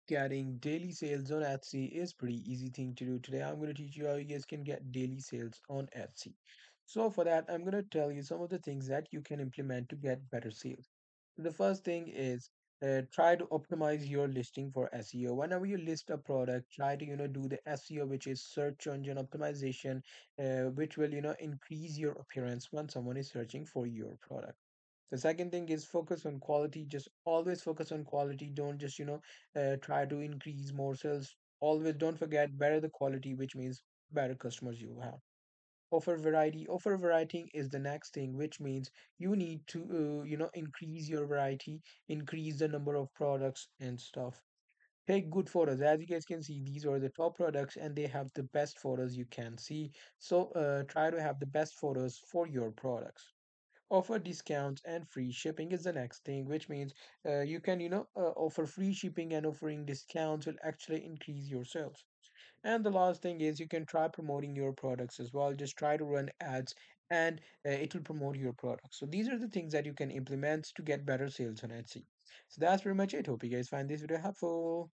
Getting daily sales on Etsy is pretty easy thing to do. Today I'm going to teach you how you guys can get daily sales on Etsy. So for that, I'm going to tell you some of the things that you can implement to get better sales. The first thing is try to optimize your listing for SEO. Whenever you list a product, try to do the SEO, which is search engine optimization, which will increase your appearance when someone is searching for your product. The second thing is focus on quality. Just always focus on quality. Don't just try to increase more sales. Always don't forget better the quality, which means better customers you have. Offer variety. Offer variety is the next thing, which means you need to increase your variety, increase the number of products and stuff. Take good photos. As you guys can see, these are the top products and they have the best photos you can see. So try to have the best photos for your products. Offer discounts and free shipping is the next thing, which means you can offer free shipping, and offering discounts will actually increase your sales. And the last thing is you can try promoting your products as well. Just try to run ads, and it will promote your products. So these are the things that you can implement to get better sales on Etsy. So that's pretty much it. Hope you guys find this video helpful.